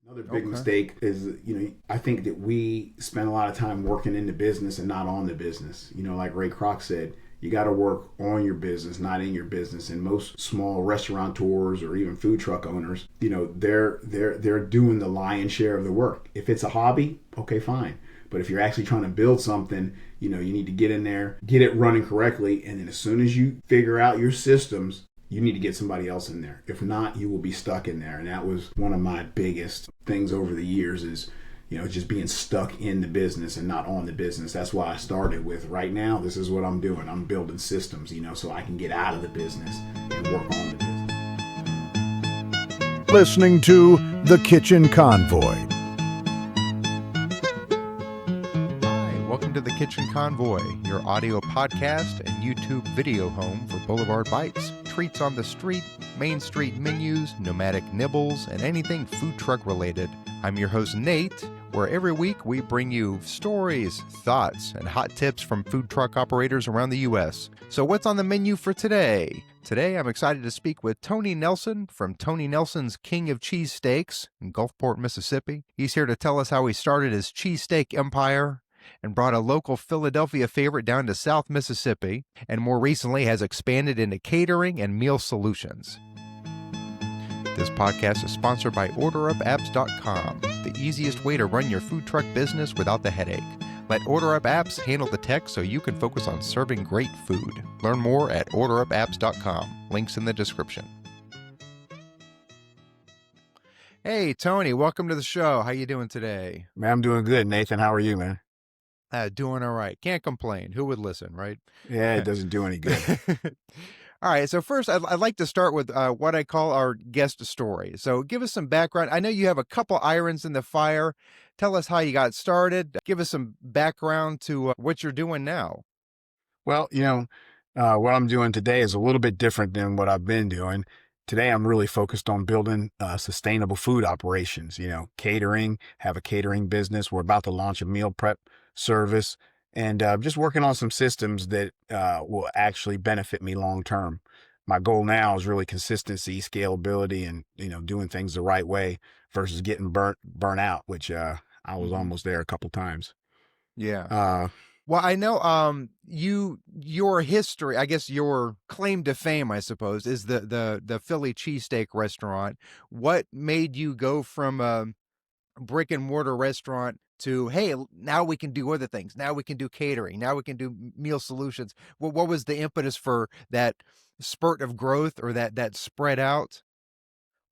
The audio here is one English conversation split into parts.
Another big Okay. mistake is, I think that we spend a lot of time working in the business and not on the business. Like Ray Kroc said, you got to work on your business, not in your business. And most small restaurateurs or even food truck owners, they're doing the lion's share of the work. If it's a hobby, okay, fine. But if you're actually trying to build something, you need to get in there, get it running correctly, and then as soon as you figure out your systems, you need to get somebody else in there. If not, you will be stuck in there. And that was one of my biggest things over the years is, just being stuck in the business and not on the business. That's why I started with right now, this is what I'm doing. I'm building systems, so I can get out of the business and work on the business. Listening to The Kitchen Convoy. Hi, welcome to the Kitchen Convoy, your audio podcast and YouTube video home for Boulevard Bites, treats on the street, Main Street menus, nomadic nibbles, and anything food truck related. I'm your host, Nate, where every week we bring you stories, thoughts, and hot tips from food truck operators around the U.S. So what's on the menu for today? Today, I'm excited to speak with Tony Nelson from Tony Nelson's King of Cheesesteaks in Gulfport, Mississippi. He's here to tell us how he started his cheesesteak empire and brought a local Philadelphia favorite down to South Mississippi, and more recently has expanded into catering and meal solutions. This podcast is sponsored by OrderUpApps.com, the easiest way to run your food truck business without the headache. Let OrderUp Apps handle the tech so you can focus on serving great food. Learn more at OrderUpApps.com. Links in the description. Hey, Tony, welcome to the show. How you doing today? Man, I'm doing good, Nathan. How are you, man? Doing all right. Can't complain. Who would listen, right? Yeah, it doesn't do any good. All right. So first, I'd like to start with what I call our guest story. So give us some background. I know you have a couple irons in the fire. Tell us how you got started. Give us some background to what you're doing now. Well, what I'm doing today is a little bit different than what I've been doing. Today, I'm really focused on building sustainable food operations, catering, have a catering business. We're about to launch a meal prep service and just working on some systems that will actually benefit me long term. My goal now is really consistency, scalability, and, doing things the right way versus getting burnt out, which I was almost there a couple times. Yeah. Uh, Well, I know your history, I guess your claim to fame, I suppose, is the Philly cheesesteak restaurant. What made you go from a brick and mortar restaurant to, hey, now we can do other things. Now we can do catering. Now we can do meal solutions. What was the impetus for that spurt of growth or that spread out?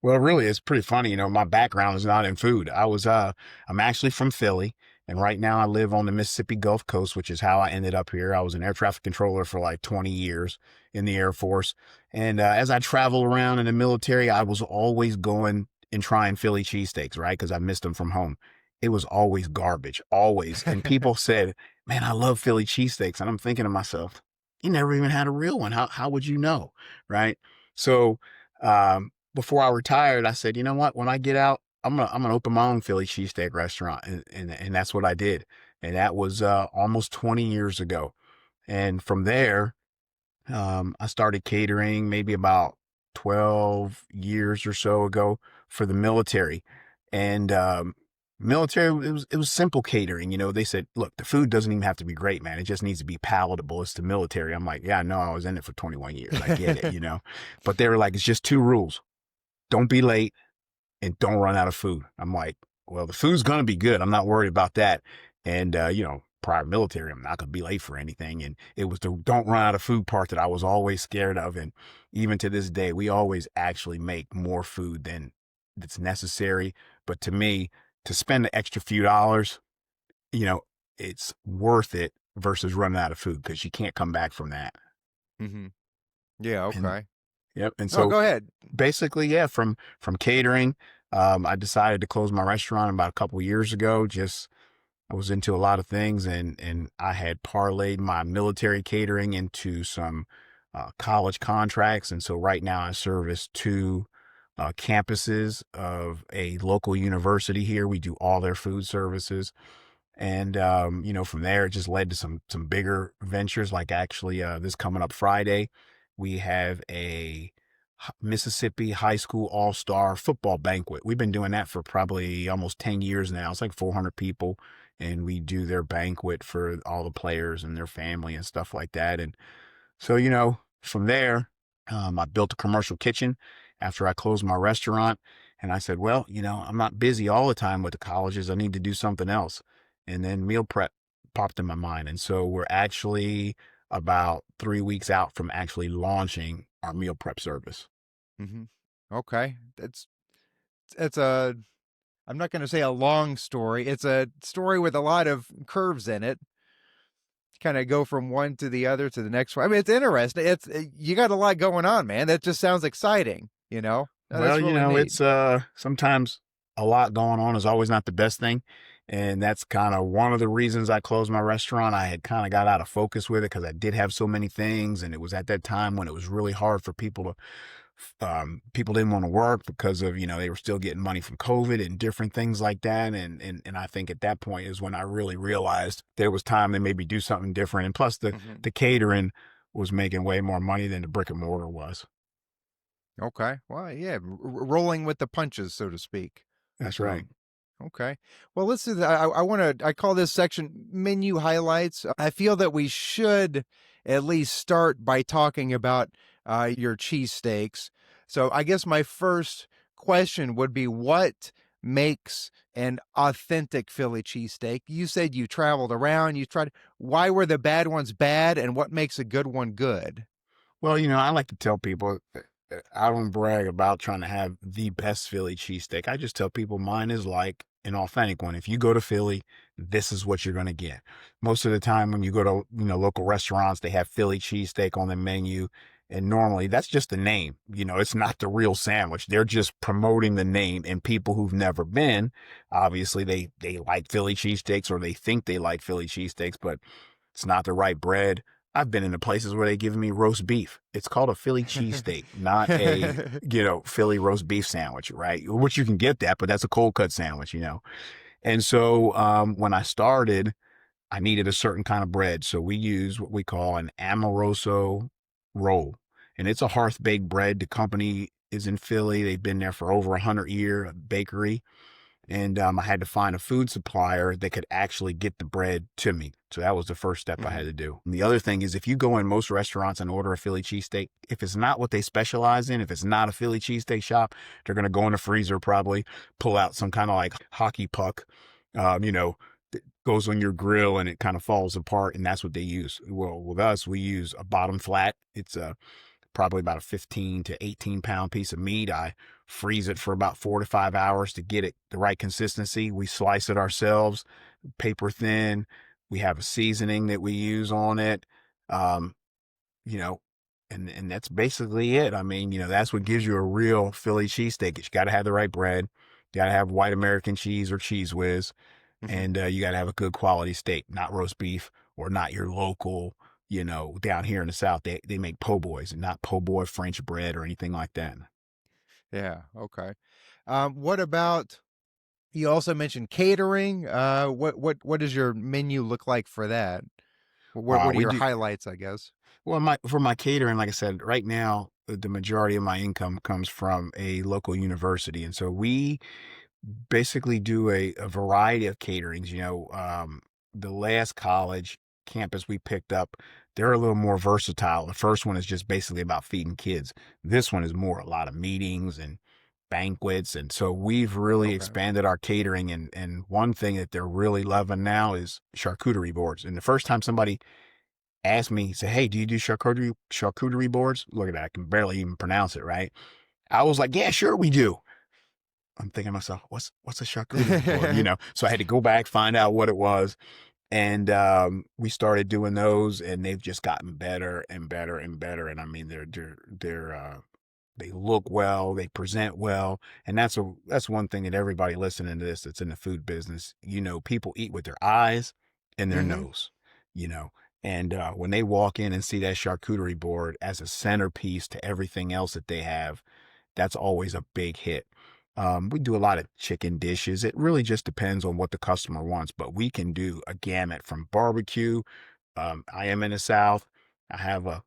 Well, really, it's pretty funny. My background is not in food. I'm actually from Philly, and right now I live on the Mississippi Gulf Coast, which is how I ended up here. I was an air traffic controller for like 20 years in the Air Force. And as I traveled around in the military, I was always going and trying Philly cheesesteaks, right? Because I missed them from home. It was always garbage, always. And people said, man, I love Philly cheesesteaks. And I'm thinking to myself, you never even had a real one. How would you know? Right. So, before I retired, I said, you know what? When I get out, I'm gonna open my own Philly cheesesteak restaurant, and that's what I did, and that was almost 20 years ago. And from there, I started catering maybe about 12 years or so ago for the military, and military it was simple catering. They said, look, the food doesn't even have to be great, man. It just needs to be palatable. It's the military. I'm like, yeah, I know. I was in it for 21 years. I get it, but they were like, it's just two rules: don't be late and don't run out of food. I'm like, well, the food's going to be good. I'm not worried about that. And, prior military, I'm not going to be late for anything. And it was the don't run out of food part that I was always scared of. And even to this day, we always actually make more food than that's necessary. But to me, to spend the extra few dollars, you know, it's worth it versus running out of food because you can't come back from that. Mm-hmm. Yeah. And Okay. yep. And Oh, so go ahead. basically, yeah, from catering, I decided to close my restaurant about a couple years ago. Just I was into a lot of things, and I had parlayed my military catering into some college contracts, and so right now I service two campuses of a local university here. We do all their food services, and from there it just led to some bigger ventures. Like actually, this coming up Friday, we have a Mississippi High School All-Star Football Banquet. We've been doing that for probably almost 10 years now. It's like 400 people, and we do their banquet for all the players and their family and stuff like that. And so, from there, I built a commercial kitchen after I closed my restaurant. And I said, well, I'm not busy all the time with the colleges. I need to do something else. And then meal prep popped in my mind. And so we're actually about 3 weeks out from actually launching our meal prep service. Mm-hmm. Okay. It's a, I'm not going to say a long story. It's a story with a lot of curves in it. Kind of go from one to the other to the next one. I mean, it's interesting. You got a lot going on, man. That just sounds exciting, Well, That's really neat. it's sometimes a lot going on is always not the best thing. And that's kind of one of the reasons I closed my restaurant. I had kind of got out of focus with it because I did have so many things. And it was at that time when it was really hard for people didn't want to work because of, they were still getting money from COVID and different things like that. And I think at that point is when I really realized there was time to maybe do something different. And plus the catering was making way more money than the brick and mortar was. Okay. Well, yeah, rolling with the punches, so to speak. That's right. Okay. Well, let's do that. I call this section menu highlights. I feel that we should at least start by talking about your cheesesteaks. So I guess my first question would be, what makes an authentic Philly cheesesteak? You said you traveled around, why were the bad ones bad, and what makes a good one good? Well, I like to tell people I don't brag about trying to have the best Philly cheesesteak. I just tell people mine is like an authentic one. If you go to Philly, this is what you're going to get. Most of the time when you go to, local restaurants, they have Philly cheesesteak on the menu. And normally that's just the name, it's not the real sandwich. They're just promoting the name, and people who've never been, obviously they like Philly cheesesteaks, or they think they like Philly cheesesteaks, but it's not the right bread. I've been into places where they give me roast beef. It's called a Philly cheesesteak, not a, Philly roast beef sandwich, right? Which you can get that, but that's a cold cut sandwich, And so when I started, I needed a certain kind of bread. So we use what we call an Amoroso roll. And it's a hearth baked bread. The company is in Philly. They've been there for over 100 years, a bakery. And I had to find a food supplier that could actually get the bread to me. So that was the first step I had to do. And the other thing is, if you go in most restaurants and order a Philly cheesesteak, if it's not what they specialize in, if it's not a Philly cheesesteak shop, they're going to go in the freezer, probably pull out some kind of like hockey puck, that goes on your grill and it kind of falls apart. And that's what they use. Well, with us, we use a bottom flat. It's probably about a 15 to 18 pound piece of meat. I freeze it for about 4 to 5 hours to get it the right consistency. We slice it ourselves, paper thin. We have a seasoning that we use on it. You know, and that's basically it. I mean, that's what gives you a real Philly cheesesteak. You got to have the right bread. You got to have white American cheese or Cheese Whiz, and you got to have a good quality steak, not roast beef or not your local. Down here in the South, they make po' boys and not po' boy French bread or anything like that. Yeah. Okay. What about, you also mentioned catering. What does your menu look like for that? What are your highlights, I guess? Well, for my catering, like I said, right now, the majority of my income comes from a local university. And so we basically do a variety of caterings. The last college campus we picked up, they're a little more versatile. The first one is just basically about feeding kids. This one is more a lot of meetings and banquets. And so we've really expanded our catering. And one thing that they're really loving now is charcuterie boards. And the first time somebody asked me, say, hey, do you do charcuterie boards? Look at that. I can barely even pronounce it, right? I was like, yeah, sure we do. I'm thinking to myself, what's a charcuterie board? So I had to go back, find out what it was. And we started doing those, and they've just gotten better and better and better. And I mean, they look well, they present well, and that's one thing that everybody listening to this that's in the food business, people eat with their eyes and their nose, and when they walk in and see that charcuterie board as a centerpiece to everything else that they have, that's always a big hit. We do a lot of chicken dishes. It really just depends on what the customer wants, but we can do a gamut from barbecue. I am in the South. I have a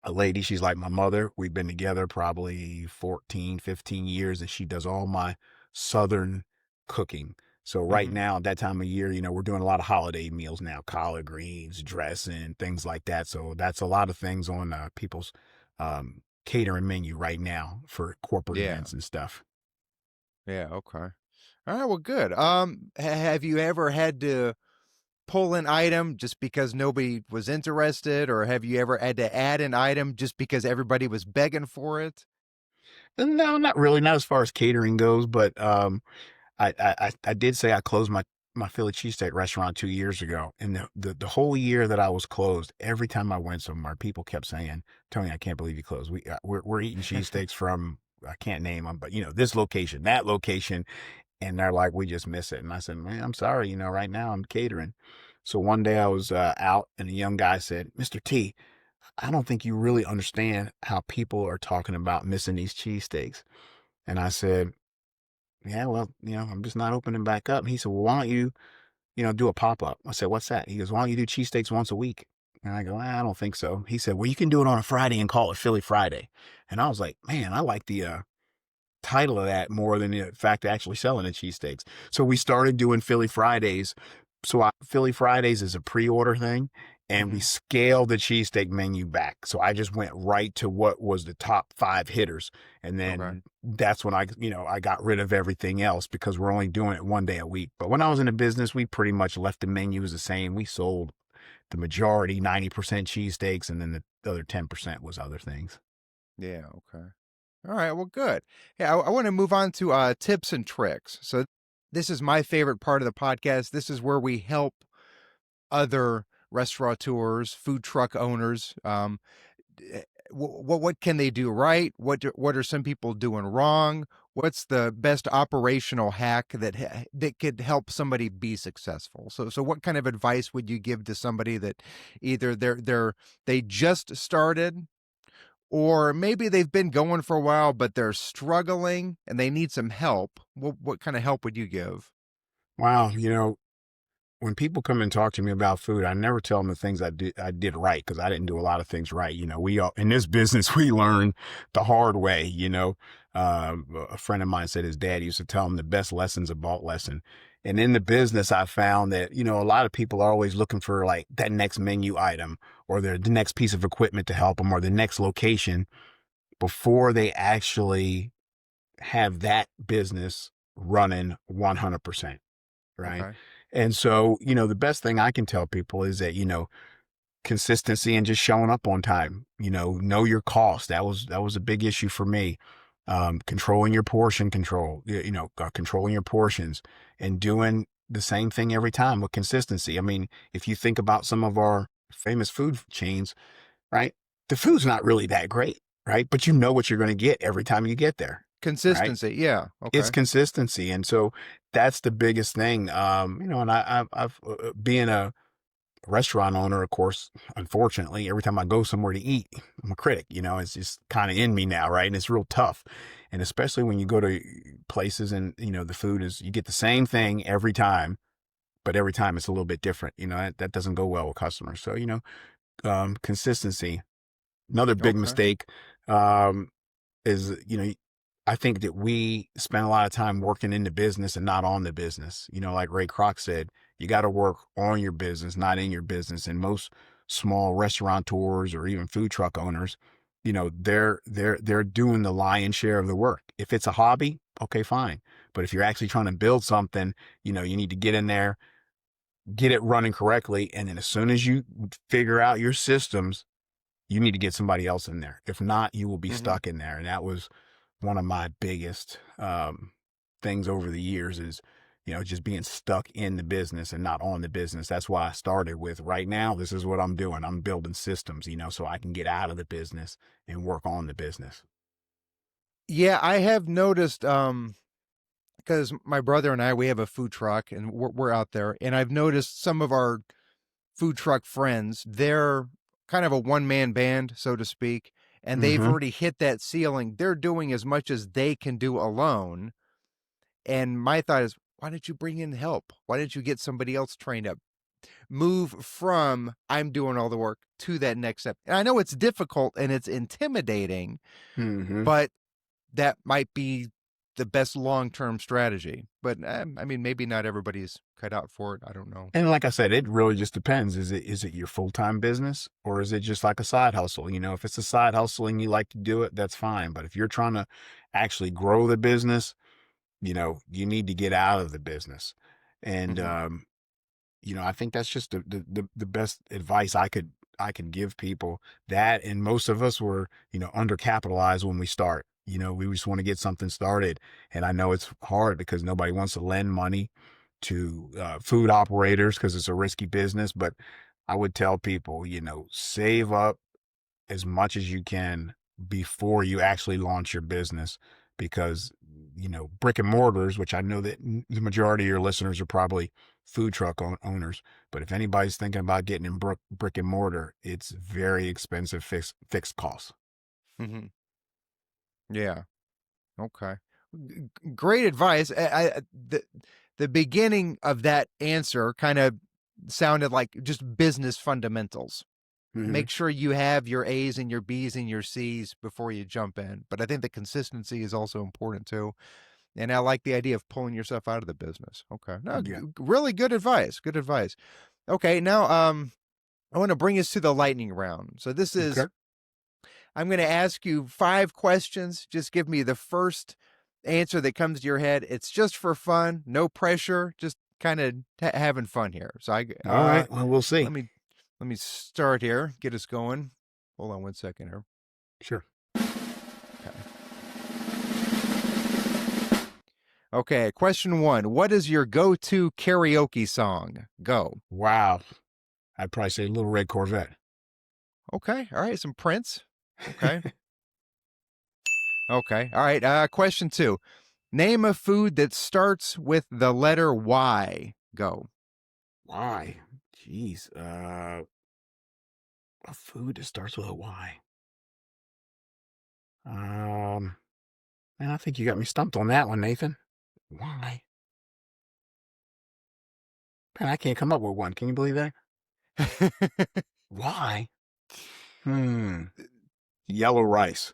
a lady, she's like my mother. We've been together probably 14, 15 years, and she does all my Southern cooking. So right Hmm. now, at that time of year, we're doing a lot of holiday meals now, collard greens, dressing, things like that. So that's a lot of things on people's catering menu right now for corporate Yeah. events and stuff. Yeah. Okay. All right. Well, good. Have you ever had to pull an item just because nobody was interested, or have you ever had to add an item just because everybody was begging for it? No, not really, not as far as catering goes, but I did say I closed my Philly cheesesteak restaurant 2 years ago, and the whole year that I was closed, every time I went somewhere, people kept saying, "Tony, I can't believe you closed. We're eating cheesesteaks from I can't name them, but this location, that location," and they're like, "We just miss it." And I said, "Man, I'm sorry. Right now I'm catering." So one day I was out, and a young guy said, "Mr. T, I don't think you really understand how people are talking about missing these cheesesteaks." And I said, yeah, well, I'm just not opening back up. And he said, well, why don't you, do a pop up? I said, what's that? He goes, why don't you do cheesesteaks once a week? And I go, I don't think so. He said, well, you can do it on a Friday and call it Philly Friday. And I was like, man, I like the title of that more than the fact of actually selling the cheesesteaks. So we started doing Philly Fridays. So Philly Fridays is a pre-order thing, and we Hmm. scaled the cheesesteak menu back. So I just went right to what was the top five hitters, and Okay. then that's when I got rid of everything else because we're only doing it one day a week. But when I was in the business, we pretty much left the menus the same. We sold the majority, 90% cheesesteaks, and then the other 10% was other things. Yeah. Okay. All right. Well, good. Yeah. I want to move on to tips and tricks. So, this is my favorite part of the podcast. This is where we help other restaurateurs, food truck owners. What can they do right? What are some people doing wrong? What's the best operational hack that could help somebody be successful? So what kind of advice would you give to somebody that either they just started, or maybe they've been going for a while but they're struggling and they need some help? What kind of help would you give? Wow, when people come and talk to me about food, I never tell them the things I did right because I didn't do a lot of things right. We all in this business we learn the hard way. A friend of mine said his dad used to tell him the best lesson's a bought lesson. And in the business, I found that a lot of people are always looking for like that next menu item or the next piece of equipment to help them or the next location before they actually have that business running 100%. Right. Okay. And so, the best thing I can tell people is that, consistency and just showing up on time, know your cost. That was a big issue for me. Controlling your portion control, controlling your portions and doing the same thing every time with consistency. I mean, if you think about some of our famous food chains, right? The food's not really that great, right? But you know what you're going to get every time you get there, right? Consistency. Yeah. It's Okay. consistency, and so that's the biggest thing. And I've being a restaurant owner, of course, unfortunately, every time I go somewhere to eat, I'm a critic. It's just kind of in me now, right? And it's real tough, and especially when you go to places and the food is you get the same thing every time, but every time it's a little bit different. That doesn't go well with customers. So consistency. Another big Okay. mistake. Is I think that we spend a lot of time working in the business and not on the business. Like Ray Kroc said, you got to work on your business, not in your business. And most small restaurateurs or even food truck owners, they're doing the lion's share of the work. If it's a hobby, okay, fine. But if you're actually trying to build something, you need to get in there, get it running correctly, and then as soon as you figure out your systems, you need to get somebody else in there. If not, you will be Hmm. stuck in there. And that was one of my biggest things over the years is, just being stuck in the business and not on the business. That's why I started with right now, this is what I'm doing. I'm building systems, so I can get out of the business and work on the business. Yeah, I have noticed because my brother and I, we have a food truck and we're out there, and I've noticed some of our food truck friends, they're kind of a one man band, so to speak, and they've Mm-hmm. already hit that ceiling. They're doing as much as they can do alone. And my thought is, why didn't you bring in help? Why didn't you get somebody else trained up? move from I'm doing all the work to that next step. And I know it's difficult and it's intimidating, Mm-hmm. but that might be the best long-term strategy. But I mean, maybe not everybody's cut out for it. I don't know. And like I said, it really just depends. Is it your full-time business, or is it just like a side hustle? If it's a side hustle and you like to do it, that's fine. But if you're trying to actually grow the business, you need to get out of the business. And I think that's just the best advice I can give people. That, and most of us were, undercapitalized when we start. We just want to get something started. And I know it's hard because nobody wants to lend money to food operators because it's a risky business. But I would tell people, save up as much as you can before you actually launch your business, because brick and mortars, which I know that the majority of your listeners are probably food truck owners, but if anybody's thinking about getting in brick and mortar, it's very expensive fixed costs. Mm-hmm. Yeah. Okay. Great advice. The beginning of that answer kind of sounded like just business fundamentals. Make sure you have your A's and your B's and your C's before you jump in. But I think the consistency is also important too. And I like the idea of pulling yourself out of the business. Okay. No, Yeah. really good advice. Good advice. Okay. Now, I want to bring us to the lightning round. So this is, Okay. I'm going to ask you 5 questions. Just give me the first answer that comes to your head. It's just for fun, no pressure, just kind of having fun here. So All right. Well, we'll see. let me start here, get us going. Hold on 1 second here. Sure. Okay, question 1. What is your go-to karaoke song? Go. Wow. I'd probably say Little Red Corvette. Okay, all right, some Prince. Okay. Okay, all right, question 2. Name a food that starts with the letter Y. Go. Why? Jeez. A food that starts with a Y. Man, I think you got me stumped on that one, Nathan. Why? Man, I can't come up with one. Can you believe that? Why? Yellow rice.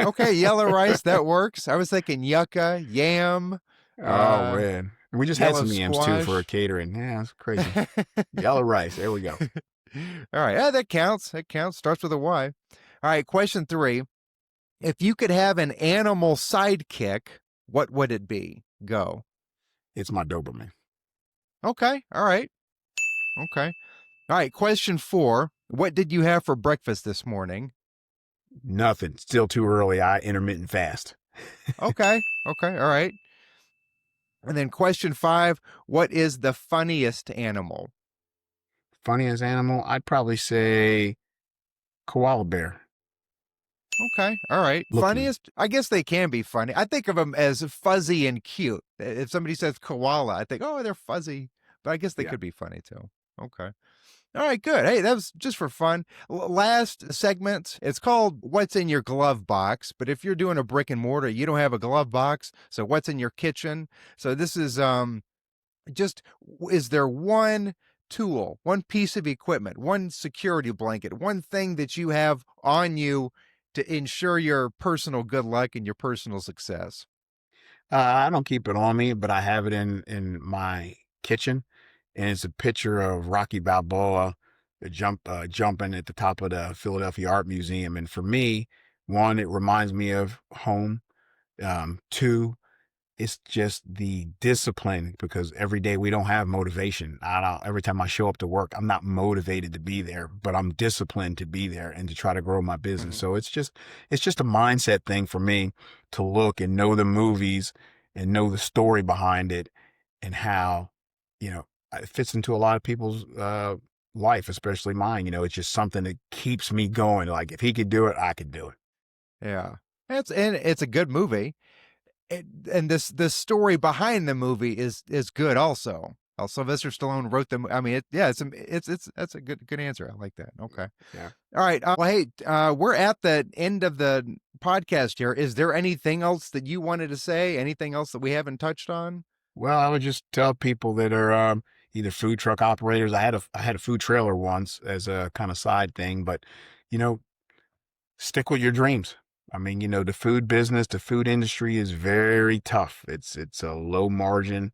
Okay, yellow rice, that works. I was thinking yucca, yam. Oh, man. We just had yellow some yams too for a squash. catering. Yeah, it's crazy. Yellow rice. There we go. All right, yeah, that counts. That counts. Starts with a Y. All right, question 3. If you could have an animal sidekick, what would it be? Go. It's my Doberman. Okay, all right. Okay. All right, question 4. What did you have for breakfast this morning? Nothing. Still too early. I intermittent fast. Okay, okay, all right. And then question 5, what is the funniest animal? Funniest animal? I'd probably say koala bear. Okay, all right. Looking. Funniest? I guess they can be funny. I think of them as fuzzy and cute. If somebody says koala, I think, oh, they're fuzzy. But I guess they could be funny too. Okay. All right, good. Hey, that was just for fun. Last segment, it's called What's in Your Glove Box. But if you're doing a brick and mortar, you don't have a glove box. So what's in your kitchen? So this is just, is there one tool, one piece of equipment, one security blanket, one thing that you have on you to ensure your personal good luck and your personal success? I don't keep it on me, but I have it in my kitchen, and it's a picture of Rocky Balboa jumping at the top of the Philadelphia Art Museum. And for me, 1, it reminds me of home. 2, it's just the discipline, because every day we don't have motivation. Every time I show up to work, I'm not motivated to be there, but I'm disciplined to be there and to try to grow my business. So it's just a mindset thing for me to look and know the movies and know the story behind it, and how, it fits into a lot of people's life, especially mine. It's just something that keeps me going. Like, if he could do it, I could do it. Yeah. It's a good movie. And this story behind the movie is good also. Sylvester Stallone wrote them. I mean, that's a good answer. I like that. Okay. Yeah. All right. Well, hey, we're at the end of the podcast here. Is there anything else that you wanted to say? Anything else that we haven't touched on? Well, I would just tell people that are either food truck operators. I had a food trailer once as a kind of side thing, but you know, stick with your dreams. I mean, the food business, the food industry is very tough. It's a low margin,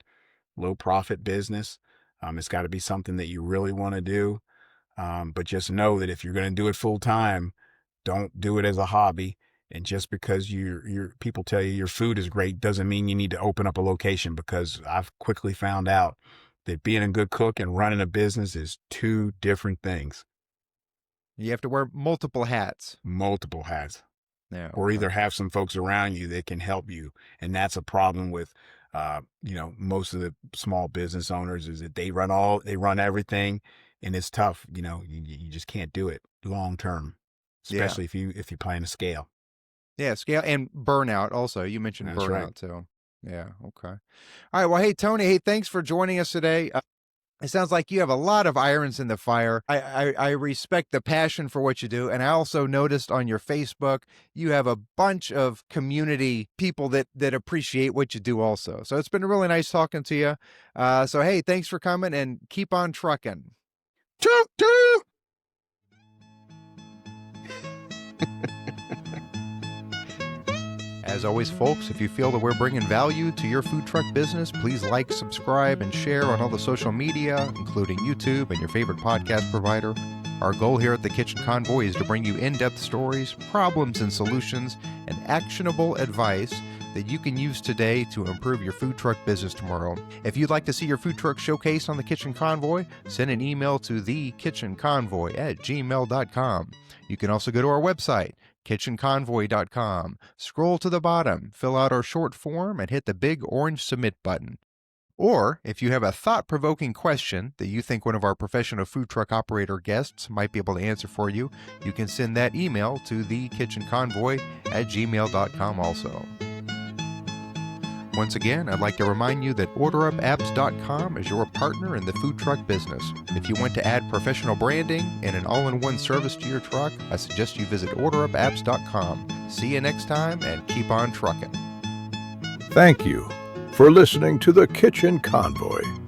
low profit business. It's got to be something that you really want to do. But just know that if you're going to do it full time, don't do it as a hobby. And just because people tell you your food is great doesn't mean you need to open up a location, because I've quickly found out that being a good cook and running a business is two different things. You have to wear multiple hats. Multiple hats. Yeah. Or Okay. either have some folks around you that can help you. And that's a problem with, most of the small business owners, is that they run everything, and it's tough. You just can't do it long term, Yeah. especially if you plan to scale. Yeah. Scale and burnout also. You mentioned That's burnout right. too. Yeah. Okay. All right. Well, hey, Tony, hey, thanks for joining us today. It sounds like you have a lot of irons in the fire. I respect the passion for what you do. And I also noticed on your Facebook, you have a bunch of community people that appreciate what you do also. So it's been really nice talking to you. So, hey, thanks for coming, and keep on trucking. Toot, toot. As always, folks, if you feel that we're bringing value to your food truck business, please like, subscribe, and share on all the social media, including YouTube and your favorite podcast provider. Our goal here at the Kitchen Convoy is to bring you in-depth stories, problems and solutions, and actionable advice that you can use today to improve your food truck business tomorrow. If you'd like to see your food truck showcased on the Kitchen Convoy, send an email to thekitchenconvoy@gmail.com. You can also go to our website, kitchenconvoy.com. Scroll to the bottom, fill out our short form, and hit the big orange submit button. Or if you have a thought-provoking question that you think one of our professional food truck operator guests might be able to answer for you, you can send that email to thekitchenconvoy@gmail.com also. Once again, I'd like to remind you that OrderUpApps.com is your partner in the food truck business. If you want to add professional branding and an all-in-one service to your truck, I suggest you visit OrderUpApps.com. See you next time, and keep on trucking. Thank you for listening to the Kitchen Convoy.